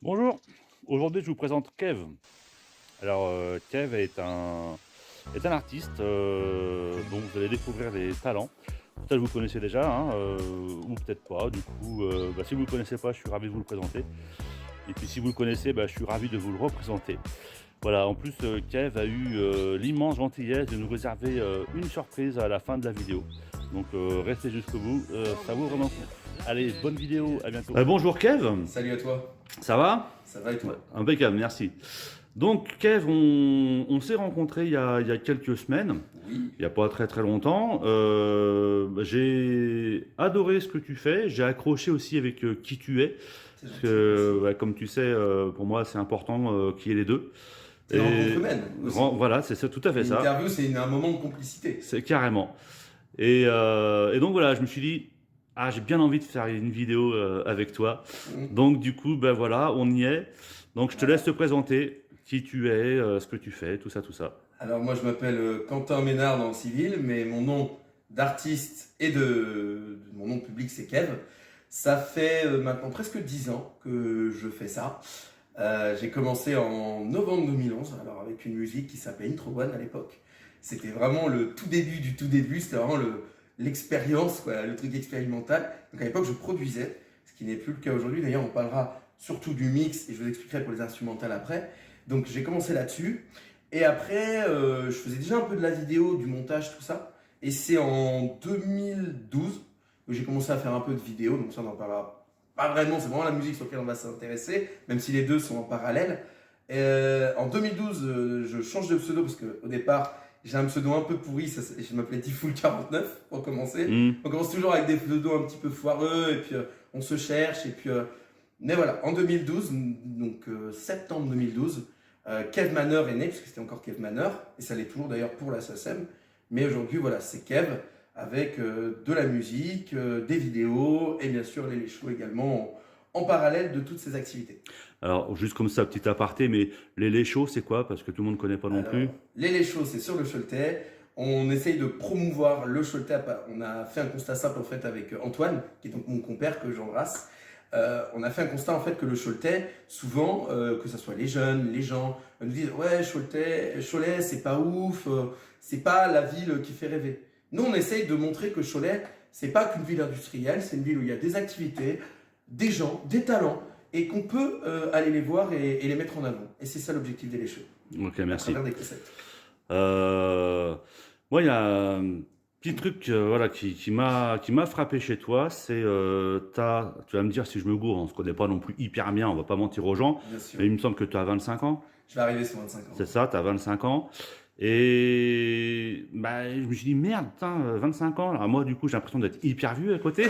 Bonjour, aujourd'hui je vous présente Kev. Alors Kev est un artiste dont vous allez découvrir les talents. Peut-être vous connaissez déjà, hein, ou peut-être pas. Du coup, si vous ne le connaissez pas, je suis ravi de vous le présenter. Et puis si vous le connaissez, je suis ravi de vous le représenter. Voilà, en plus Kev a eu l'immense gentillesse de nous réserver une surprise à la fin de la vidéo. Donc restez jusqu'au bout, ça vaut vraiment le coup. Allez, bonne vidéo, à bientôt. Bonjour Kev, Salut à toi, ça va? ça va et toi? Impeccable, merci. Donc, Kev, on s'est rencontrés il y a quelques semaines, Oui, il n'y a pas très très longtemps. J'ai adoré ce que tu fais, j'ai accroché aussi avec qui tu es. c'est Parce gentil, merci. que, comme tu sais, pour moi, c'est important qu'il y ait les deux. C'est une rencontre humaine aussi. Voilà, c'est ça, tout à fait ça. L'interview, c'est un moment de complicité. C'est carrément. Et donc voilà, je me suis dit, ah, j'ai bien envie de faire une vidéo avec toi. Mhm. Donc du coup, voilà, on y est. Donc je te laisse te présenter qui tu es, ce que tu fais, tout ça, tout ça. Alors moi je m'appelle Quentin Ménard dans le civil, mais mon nom d'artiste et mon nom public c'est Kev. Ça fait maintenant presque 10 ans que je fais ça. J'ai commencé en novembre 2011, alors avec une musique qui s'appelait Intro One à l'époque. C'était vraiment le tout début du tout début, c'était vraiment l'expérience, quoi, le truc expérimental. Donc à l'époque je produisais, ce qui n'est plus le cas aujourd'hui. D'ailleurs on parlera surtout du mix et je vous expliquerai pour les instrumentales après. Donc j'ai commencé là-dessus. Et après, je faisais déjà un peu de la vidéo, du montage, tout ça. Et c'est en 2012 que j'ai commencé à faire un peu de vidéo. Donc ça, on en parlera pas vraiment. C'est vraiment la musique sur laquelle on va s'intéresser, même si les deux sont en parallèle. En 2012, je change de pseudo parce qu'au départ, j'ai un pseudo un peu pourri. Je m'appelais Tifoul49 pour commencer. Hmm. On commence toujours avec des pseudos un petit peu foireux et puis on se cherche. Et puis, mais voilà, en 2012, donc septembre 2012, Kev Manor est né, parce que c'était encore Kev Manor, et ça l'est toujours d'ailleurs pour la SACEM. Mais aujourd'hui, voilà, c'est Kev avec de la musique, des vidéos et bien sûr les shows également en parallèle de toutes ces activités. Alors, juste comme ça, petit aparté, mais les chauds, c'est quoi? Parce que tout le monde ne connaît pas non Alors, plus. les shows, c'est sur le Choletais. On essaye de promouvoir le Choletais. On a fait un constat simple en fait avec Antoine, qui est donc mon compère que j'embrasse. On a fait un constat en fait que le Choletais, souvent, que ce soit les jeunes, les gens, nous disent ouais Cholet, c'est pas ouf, c'est pas la ville qui fait rêver. Nous on essaye de montrer que Cholet, c'est pas qu'une ville industrielle, c'est une ville où il y a des activités, des gens, des talents, et qu'on peut aller les voir et les mettre en avant. Et c'est ça l'objectif des shows, Ok, à merci. travers des concepts. Euh, Moi, il y a un petit truc voilà, qui m'a frappé chez toi, c'est tu vas me dire si je me gourre, on se connaît pas non plus hyper bien, on va pas mentir aux gens, Bien sûr. mais il me semble que tu as 25 ans, Je vais arriver sur 25 ans. c'est ça, tu as 25 ans, et je me suis dit merde, putain, 25 ans, alors moi du coup j'ai l'impression d'être hyper vieux à côté,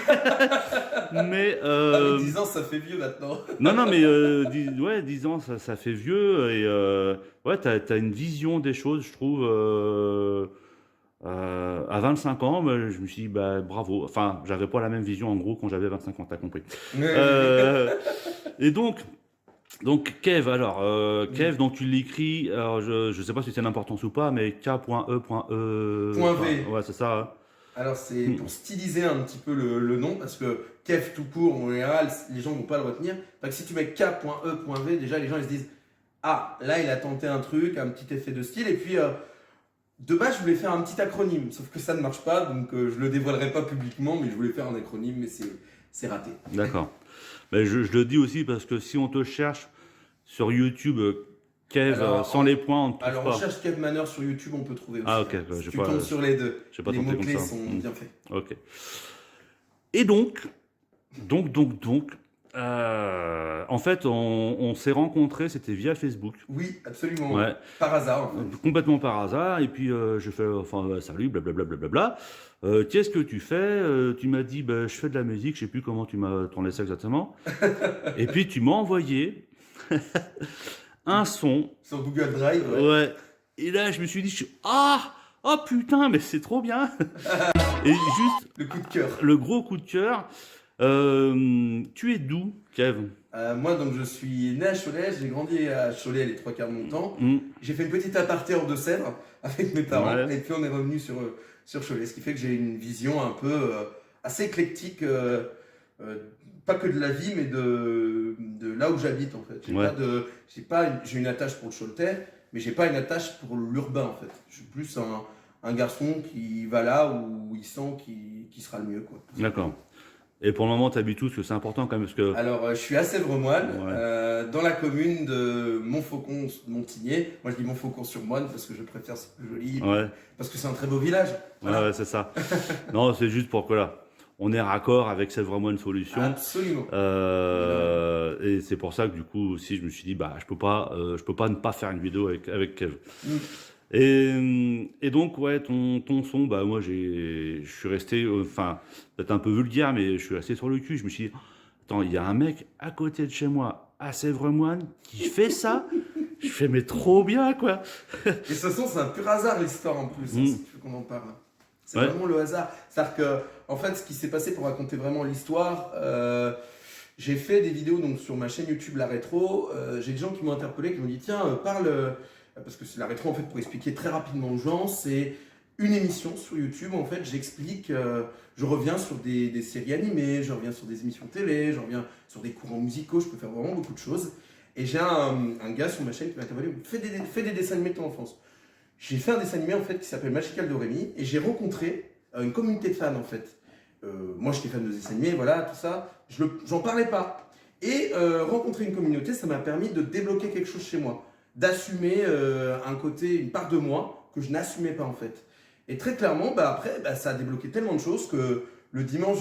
mais Avec 10 ans, ça fait vieux maintenant. non, non, mais 10 ans, ça fait vieux, et ouais, t'as une vision des choses, je trouve. À 25 ans, je me suis dit, bravo. Enfin, j'avais pas la même vision en gros quand j'avais 25 ans, t'as compris. Euh, et donc Kev, alors, Kev, donc tu l'écris, alors je sais pas si c'est une importance ou pas, mais K.E.E. Point V. Ouais, c'est ça. Hein. Alors c'est Hmm. pour styliser un petit peu le nom, parce que Kev tout court, en général, les gens vont pas le retenir. Fait que si tu mets K.E.V, déjà les gens ils se disent ah, là il a tenté un truc, un petit effet de style, et puis de base je voulais faire un petit acronyme, sauf que ça ne marche pas, donc je le dévoilerai pas publiquement, mais je voulais faire un acronyme, mais c'est raté. D'accord. Mais je le dis aussi parce que si on te cherche sur YouTube, Kev, Alors, sans les points, on ne te trouve Alors on pas. cherche Kev Manor sur YouTube, on peut trouver aussi. Ah, ok, Hein. Si j'ai tu pas, tombes sur les deux, j'ai pas les tenté comme mots-clés ça. sont bien faits. Ok. Et donc, en fait, on s'est rencontrés, c'était via Facebook. Oui, absolument. Ouais, Par hasard, en fait. complètement par hasard. Et puis, je fais, enfin, salut, blablabla, blablabla. Qu'est-ce que tu fais? Tu m'as dit, je fais de la musique, je sais plus comment tu m'as tourné ça exactement. Et puis, tu m'as envoyé un son. Sur Google Drive, ouais. Ouais. Et là, je me suis dit, ah, oh putain, mais c'est trop bien. Et juste, Le coup de cœur. le gros coup de cœur. Tu es d'où, Kev? Moi, donc, je suis né à Cholet, j'ai grandi à Cholet les trois quarts de mon temps. Mm. J'ai fait une petite aparté en Deux-Sèvres avec mes parents, Ouais. et puis on est revenu sur Cholet, ce qui fait que j'ai une vision un peu assez éclectique, pas que de la vie, mais de là où j'habite en fait. Ouais. J'ai une attache pour le Choletais, mais j'ai pas une attache pour l'urbain en fait. Je suis plus un garçon qui va là où il sent qu'il sera le mieux, quoi. D'accord. Et pour le moment, tu habites où? Parce que c'est important quand même. Parce que... Alors, je suis à Sèvres-Moine, Ouais. dans la commune de Montfaucon-Montigné. Moi, je dis Montfaucon-sur-Moine parce que je préfère, c'est plus joli, Ouais. parce que c'est un très beau village. Voilà. Ouais, c'est ça. Non, c'est juste pour que là, on est raccord avec Sèvres-Moine Solutions. Absolument. Et c'est pour ça que du coup aussi, je me suis dit, bah, je peux pas ne pas faire une vidéo avec Kev. Mm. Et donc, ouais, ton son, bah, moi, je suis resté, enfin, peut-être un peu vulgaire, mais je suis resté sur le cul. Je me suis dit, attends, il y a un mec à côté de chez moi, à Sèvres-Moine, qui fait ça. Je fais, mais trop bien, quoi. Et de toute façon, c'est un pur hasard l'histoire en plus, hein, si tu veux qu'on en parle. C'est Ouais. vraiment le hasard. C'est-à-dire que, en fait, ce qui s'est passé pour raconter vraiment l'histoire, j'ai fait des vidéos donc, sur ma chaîne YouTube La Rétro. J'ai des gens qui m'ont interpellé, qui m'ont dit tiens, parle. Parce que c'est La Rétro, en fait, pour expliquer très rapidement aux gens, c'est une émission sur YouTube. En fait, j'explique, je reviens sur des séries animées, je reviens sur des émissions télé, je reviens sur des courants musicaux, je peux faire vraiment beaucoup de choses. Et j'ai un gars sur ma chaîne qui m'a interpellé, fais des dessins animés de ton enfance. J'ai fait un dessin animé en fait qui s'appelle Magical Doremi et j'ai rencontré une communauté de fans en fait. Moi j'étais fan de dessins animés, voilà, tout ça. J'en parlais pas. Et rencontrer une communauté, ça m'a permis de débloquer quelque chose chez moi. D'assumer un côté, une part de moi que je n'assumais pas en fait. Et très clairement, bah, après, bah, ça a débloqué tellement de choses que le dimanche,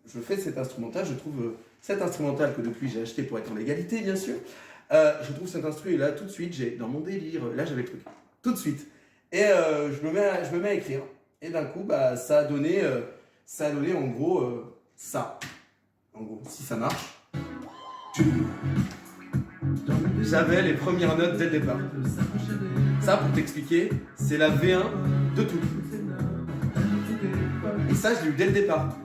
je fais cet instrumental. Je trouve cet instrumental que depuis j'ai acheté pour être en légalité, bien sûr. Je trouve cet instru et là tout de suite, j'ai dans mon délire, là j'avais le truc. Tout de suite. Et je me mets à écrire. Et d'un coup, bah, ça a donné en gros ça. En gros, si ça marche. J'avais les premières notes dès le départ. Ça, pour t'expliquer, c'est la V1 de tout. Et ça, je l'ai eu dès le départ.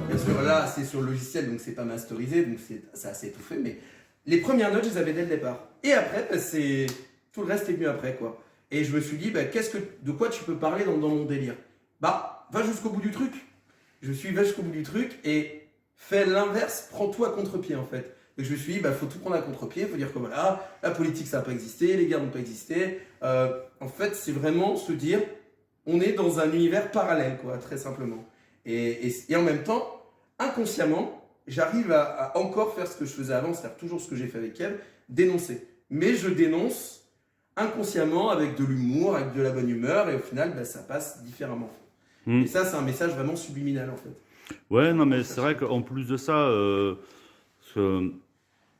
Bien sûr, là, c'est sur le logiciel, donc c'est pas masterisé, donc c'est assez étouffé, mais les premières notes, je les avais dès le départ. Et après, bah, tout le reste est venu après, quoi. Et je me suis dit, bah, de quoi tu peux parler dans mon délire? Bah, va jusqu'au bout du truc. Va jusqu'au bout du truc et fais l'inverse, prends tout à contre-pied, en fait. Et je me suis dit, bah, faut tout prendre à contre-pied, il faut dire que voilà, la politique, ça n'a pas existé, les guerres n'ont pas existé. En fait, c'est vraiment se dire, on est dans un univers parallèle, quoi, très simplement. Et en même temps, inconsciemment, j'arrive à encore faire ce que je faisais avant, c'est-à-dire toujours ce que j'ai fait avec elle, dénoncer. Mais je dénonce inconsciemment avec de l'humour, avec de la bonne humeur, et au final, bah, ça passe différemment. Et ça, c'est un message vraiment subliminal, en fait. Ouais, non, mais c'est vrai qu'en plus de ça,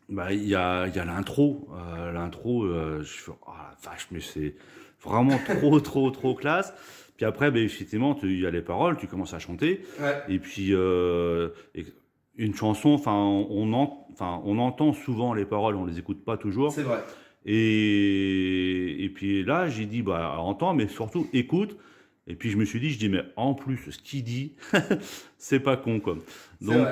bah, il y a l'intro. Je fais, oh la vache, mais c'est vraiment trop classe. Puis après, bah, effectivement, il y a les paroles, tu commences à chanter. Ouais. Et puis, une chanson, enfin, on entend souvent les paroles, on les écoute pas toujours. C'est vrai. Et puis là, j'ai dit, bah, entends, mais surtout écoute. Et puis je me suis dit, mais en plus, ce qu'il dit, c'est pas con, quoi. Donc,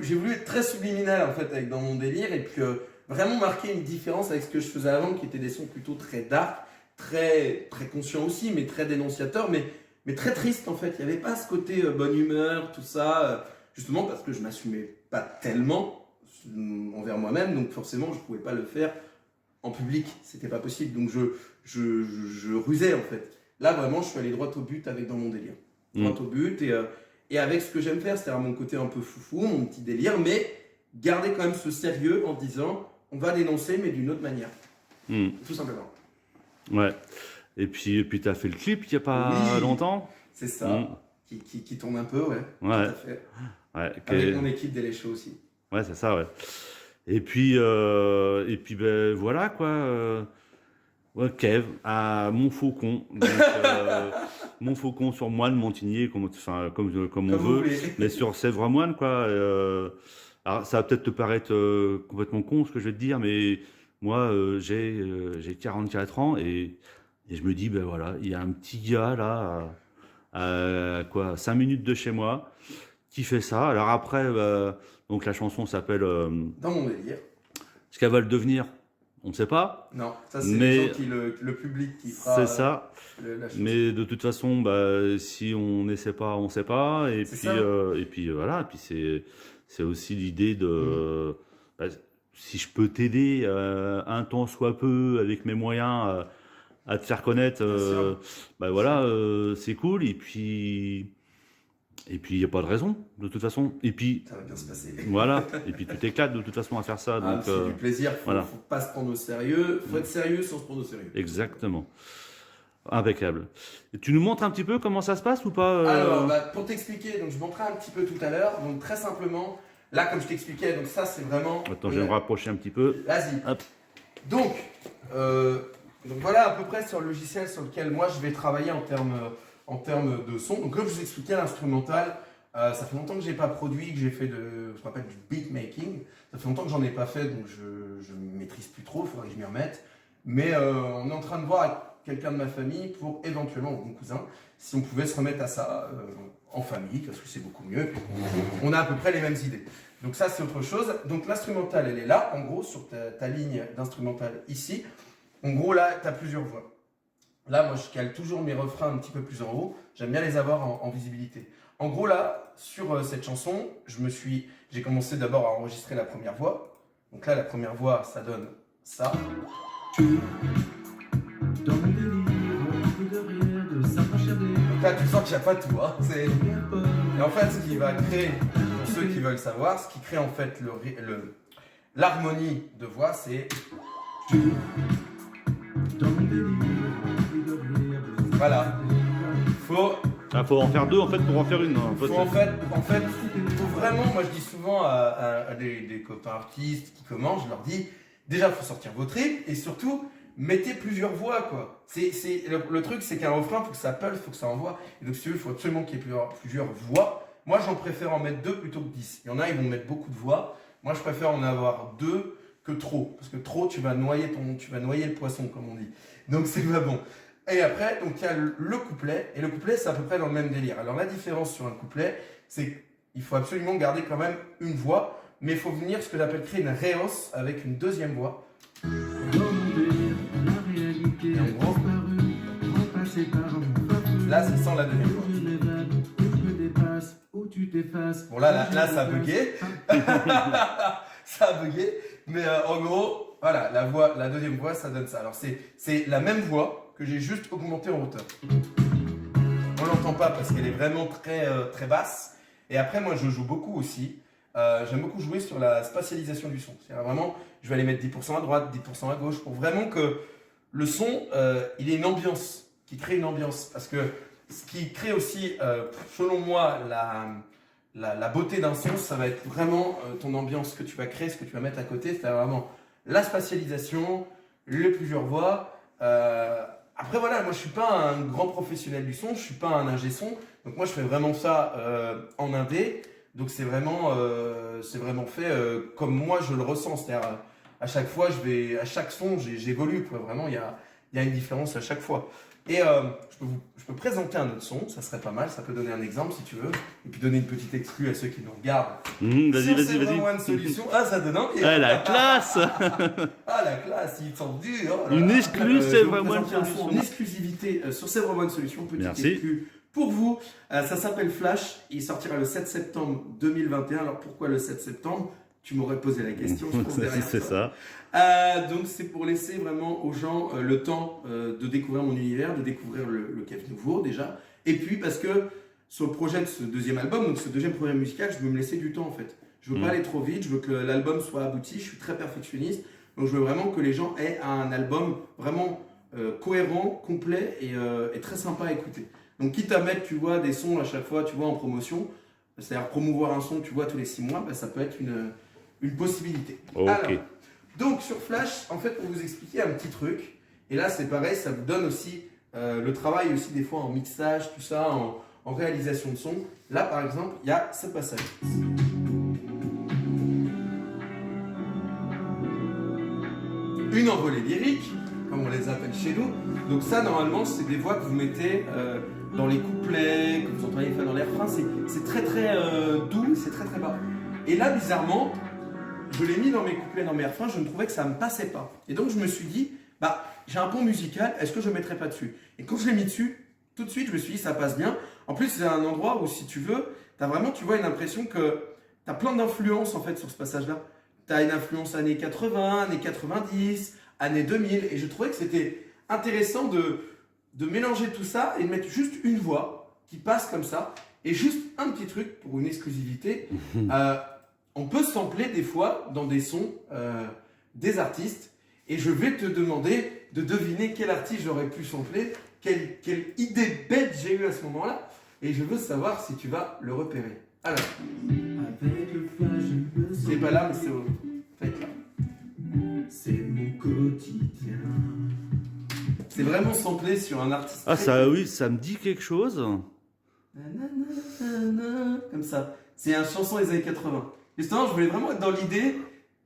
j'ai voulu être très subliminal, en fait, dans mon délire, et puis vraiment marquer une différence avec ce que je faisais avant, qui étaient des sons plutôt très dark, très conscients aussi, mais très dénonciateurs, mais très tristes, en fait. Il n'y avait pas ce côté bonne humeur, tout ça, justement parce que je m'assumais pas tellement envers moi-même, donc forcément, je pouvais pas le faire en public, c'était pas possible, donc je rusais, en fait. Là, vraiment, je suis allé droit au but avec dans mon délire. Droit au but et avec ce que j'aime faire, c'est-à-dire mon côté un peu foufou, mon petit délire, mais garder quand même ce sérieux en disant on va dénoncer, mais d'une autre manière. Tout simplement. Ouais. Et puis tu as fait le clip il n'y a pas longtemps. C'est ça. Qui tourne un peu, ouais. Tout à fait. Ouais, avec mon équipe d'Elécho aussi. Ouais, c'est ça, ouais. Et puis ben, voilà, quoi. Ouais, Kev, à Montfaucon. Donc, Montfaucon sur Moine, Montigné, comme on veut. Mais sur Sèvres-Moine, quoi. Alors, ça va peut-être te paraître complètement con ce que je vais te dire, mais moi, j'ai 44 ans et je me dis, ben voilà, il y a un petit gars là, à 5 minutes de chez moi, qui fait ça. Alors après, donc la chanson s'appelle Dans mon délire. Ce qu'elle va le devenir. on ne sait pas. Non, ça c'est Mais- les gens le public qui fera C'est ça. la chose. Mais de toute façon, bah, si on n'essaie pas, on ne sait pas. Et C'est puis, ça. voilà. Et puis c'est aussi l'idée de, bah, si je peux t'aider un temps soit peu avec mes moyens à te faire connaître, Bien sûr. bah voilà, c'est cool. Et puis il n'y a pas de raison de toute façon. Et puis Ça va bien se passer. voilà. Et puis tu t'éclates de toute façon à faire ça. Ah, Donc c'est du plaisir, voilà. faut pas se prendre au sérieux, faut être sérieux sans se prendre au sérieux. Exactement. Impeccable. Et tu nous montres un petit peu comment ça se passe ou pas Alors, bah, pour t'expliquer, donc je montrais un petit peu tout à l'heure, donc très simplement, là comme je t'expliquais, donc ça c'est vraiment... Attends, je vais me rapprocher un petit peu. Vas-y. Hop. Donc voilà à peu près sur le logiciel sur lequel moi je vais travailler en termes de son. Donc comme je vous expliquais, l'instrumental, ça fait longtemps que j'ai pas produit, que j'ai fait ce qu'on appelle du beatmaking. Ça fait longtemps que j'en ai pas fait, donc je maîtrise plus trop, il faudrait que je m'y remette. Mais on est en train de voir avec quelqu'un de ma famille pour éventuellement, ou mon cousin, si on pouvait se remettre à ça en famille, parce que c'est beaucoup mieux. On a à peu près les mêmes idées. Donc ça c'est autre chose. Donc l'instrumental elle est là, en gros sur ta ligne d'instrumental ici. En gros là tu as plusieurs voix. Là moi je cale toujours mes refrains un petit peu plus en haut. J'aime bien les avoir en visibilité. En gros là sur cette chanson, j'ai commencé d'abord à enregistrer la première voix. Donc là la première voix ça donne ça. Dans mon délire, envie de rire, de s'approcher des Donc là tu sens qu'il n'y a pas tout. Hein. Et en fait ce qui va créer, pour ceux qui veulent savoir, ce qui crée en fait l'harmonie de voix c'est... Dans mon délire, envie de rire, de Voilà. Faut Faut en faire deux en fait pour en faire une. Hein. faut en fait, faut vraiment, moi je dis souvent à des copains artistes qui commencent, je leur dis, déjà faut sortir vos tripes et surtout, mettez plusieurs voix quoi. Le truc c'est qu'un refrain, faut que ça pulse, faut que ça envoie. Et donc si tu veux, il faut absolument qu'il y ait plusieurs voix. Moi j'en préfère en mettre 2 plutôt que 10. Il y en a, ils vont mettre beaucoup de voix. Moi je préfère en avoir 2 que trop. Parce que trop, tu vas noyer le poisson comme on dit. Donc c'est pas bon. Et après, donc il y a le couplet, et le couplet c'est à peu près dans le même délire. Alors la différence sur un couplet, c'est qu'il faut absolument garder quand même une voix, mais il faut venir ce que j'appelle créer une réhausse avec une deuxième voix. Dans mon délire, la réalité Et en est gros, disparue, remplacée par un fardeau. là c'est sans la deuxième Où voix. je m'évade, où je me dépasse, où tu t'effaces. Bon là où je ça a me bugué, dépasse. ça a bugué, mais en gros, voilà, la deuxième voix ça donne ça. Alors c'est la même voix que j'ai juste augmentée en hauteur. On l'entend pas parce qu'elle est vraiment très basse. Et après, moi, je joue beaucoup aussi. J'aime beaucoup jouer sur la spatialisation du son. C'est-à-dire vraiment, je vais aller mettre 10% à droite, 10% à gauche, pour vraiment que le son, il ait une ambiance, qui crée une ambiance. Parce que ce qui crée aussi, selon moi, la beauté d'un son, ça va être vraiment ton ambiance que tu vas créer, ce que tu vas mettre à côté. C'est-à-dire vraiment la spatialisation, les plusieurs voix. Après voilà, moi je suis pas un grand professionnel du son, je suis pas un ingé son, donc moi je fais vraiment ça en indé, donc c'est vraiment fait comme moi je le ressens, c'est-à-dire à chaque fois à chaque son j'évolue quoi, vraiment il y a une différence à chaque fois. Et je peux présenter un autre son, ça serait pas mal, ça peut donner un exemple si tu veux, et puis donner une petite exclue à ceux qui nous regardent. Vas-y, C'est vraiment une solution. Ah ça donne envie. Eh, la classe. Ah la classe, ils sont durs. Oh là Une là. exclue, Je c'est vais vous vraiment une présenter un son solution. en exclusivité sur C'est vraiment une solution. Petite Merci. exclue pour vous. Ça s'appelle Flash. Il sortira le 7 septembre 2021. Alors pourquoi le 7 septembre? Tu m'aurais posé la question. Je pense derrière C'est toi. ça. Donc c'est pour laisser vraiment aux gens le temps de découvrir mon univers, de découvrir le Kev nouveau déjà. Et puis parce que sur le projet de ce deuxième album, donc ce deuxième projet musical, je veux me laisser du temps en fait. Je veux pas aller trop vite, je veux que l'album soit abouti, je suis très perfectionniste. Donc je veux vraiment que les gens aient un album vraiment cohérent, complet et très sympa à écouter. Donc quitte à mettre, tu vois, des sons à chaque fois, tu vois, en promotion, c'est-à-dire promouvoir un son, tu vois, tous les 6 mois, bah, ça peut être une possibilité. Ok. Alors, donc sur Flash, en fait, pour vous expliquer un petit truc, et là c'est pareil, ça vous donne aussi le travail aussi des fois en mixage, tout ça, en réalisation de son. Là par exemple, il y a ce passage. Une envolée lyrique, comme on les appelle chez nous. Donc ça normalement c'est des voix que vous mettez dans les couplets, que vous entendez faire dans les refrains. C'est très très doux, c'est très très bas. Et là bizarrement, je l'ai mis dans mes couplets, dans mes refrains, je ne trouvais que ça me passait pas. Et donc je me suis dit, bah j'ai un pont musical, est-ce que je ne mettrais pas dessus? Et quand je l'ai mis dessus, tout de suite je me suis dit ça passe bien. En plus c'est un endroit où si tu veux, tu as vraiment, tu vois, une impression que tu as plein d'influences en fait sur ce passage-là. Tu as une influence années 80, années 90, années 2000, et je trouvais que c'était intéressant de mélanger tout ça et de mettre juste une voix qui passe comme ça. Et juste un petit truc pour une exclusivité, on peut sampler des fois dans des sons des artistes, et je vais te demander de deviner quel artiste j'aurais pu sampler, quelle idée bête j'ai eue à ce moment-là, et je veux savoir si tu vas le repérer. Alors, Avec le flash, je me sens c'est pas là, mais c'est au... Faites là. c'est mon quotidien. C'est vraiment samplé sur un artiste. Ah, très- ça, oui, ça me dit quelque chose. Nanana, comme ça. C'est une chanson des années 80. Justement, je voulais vraiment être dans l'idée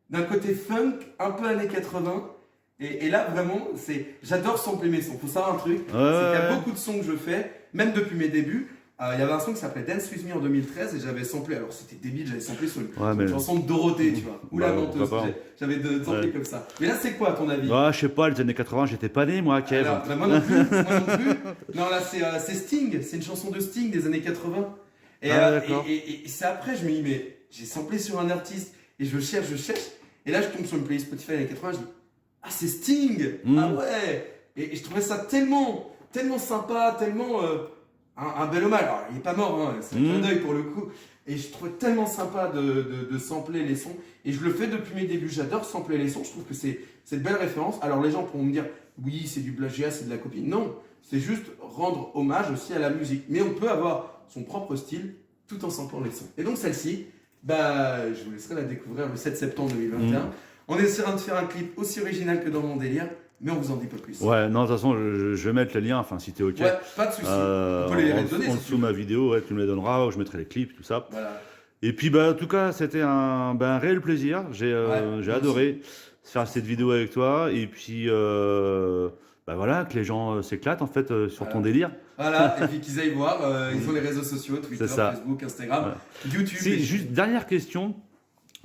d'un côté funk, un peu années 80. Et là, vraiment, j'adore sampler mes sons. Faut savoir un truc, c'est qu'il y a beaucoup de sons que je fais, même depuis mes débuts. Il y avait un son qui s'appelait Dance With Me en 2013 et j'avais samplé, alors c'était débile, j'avais samplé sur une chanson de Dorothée, tu vois, ou la menteuse. J'avais samplé comme ça. Mais là, c'est quoi à ton avis? Ah, je sais pas, les années 80, j'étais pas né, moi, Kev. Alors, bah, moi non plus, moi non plus. Non, là, c'est Sting, c'est une chanson de Sting des années 80. Et, d'accord. et c'est après, je me dis, mais j'ai samplé sur un artiste et je cherche. Et là, je tombe sur une playlist Spotify des années 80, je dis, ah, c'est Sting! Ah ouais! Et je trouvais ça tellement sympa, tellement un bel hommage. Alors, il est pas mort, hein, c'est un clin d'œil pour le coup. Et je trouvais tellement sympa de sampler les sons. Et je le fais depuis mes débuts. J'adore sampler les sons. Je trouve que c'est une belle référence. Alors, les gens pourront me dire, oui, c'est du plagiat, c'est de la copie. Non, c'est juste rendre hommage aussi à la musique. Mais on peut avoir son propre style tout en samplant les sons. Et donc, celle-ci, bah, je vous laisserai la découvrir le 7 septembre 2021. On essaiera de faire un clip aussi original que dans mon délire, mais on vous en dit pas plus. Ouais, non, de toute façon, je vais mettre le lien, enfin, si t'es OK. Ouais, pas de soucis. On peut les donner. En si dessous tu veux. ma vidéo, ouais, tu me les donneras, je mettrai les clips, tout ça. Voilà. Et puis, bah, en tout cas, c'était un réel plaisir. J'ai adoré faire cette vidéo avec toi. Et puis, bah voilà, que les gens s'éclatent, en fait, sur ton délire. Voilà, et puis qu'ils aillent voir. Ils ont les réseaux sociaux, Twitter, C'est ça. Facebook, Instagram, YouTube. C'est juste, dernière question.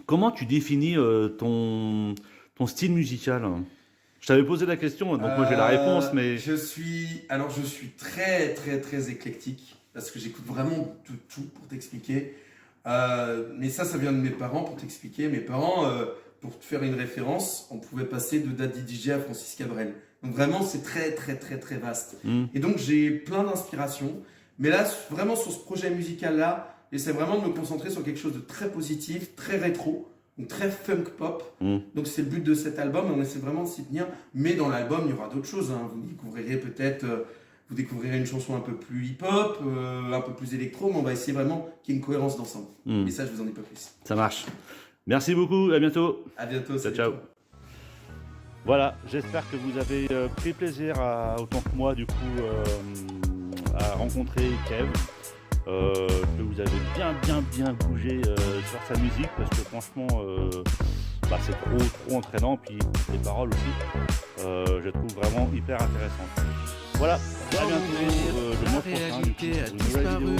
Comment tu définis ton style musical? Je t'avais posé la question, donc moi j'ai la réponse, mais... Je suis très, très, très éclectique, parce que j'écoute vraiment de tout pour t'expliquer. Mais ça vient de mes parents, pour t'expliquer. Mes parents, pour te faire une référence, on pouvait passer de Daddy DJ à Francis Cabrel. Donc vraiment, c'est très, très, très, très vaste. Et donc j'ai plein d'inspirations. Mais là, vraiment sur ce projet musical-là, j'essaie vraiment de me concentrer sur quelque chose de très positif, très rétro, donc très funk pop. Donc c'est le but de cet album et on essaie vraiment de s'y tenir. Mais dans l'album, il y aura d'autres choses. Hein. Vous découvrirez peut-être, vous découvrirez une chanson un peu plus hip-hop, un peu plus électro, mais on va essayer vraiment qu'il y ait une cohérence d'ensemble. Et ça, je vous en dis pas plus. Ça marche. Merci beaucoup, à bientôt. À bientôt. Ciao, salut. ciao. Voilà, j'espère que vous avez pris plaisir, autant que moi, du coup, à rencontrer Kev. Que vous avez bien bougé sur sa musique, parce que franchement, c'est trop entraînant. Puis les paroles aussi, je les trouve vraiment hyper intéressantes. Voilà, à bientôt le mois prochain, du coup, pour une nouvelle vidéo.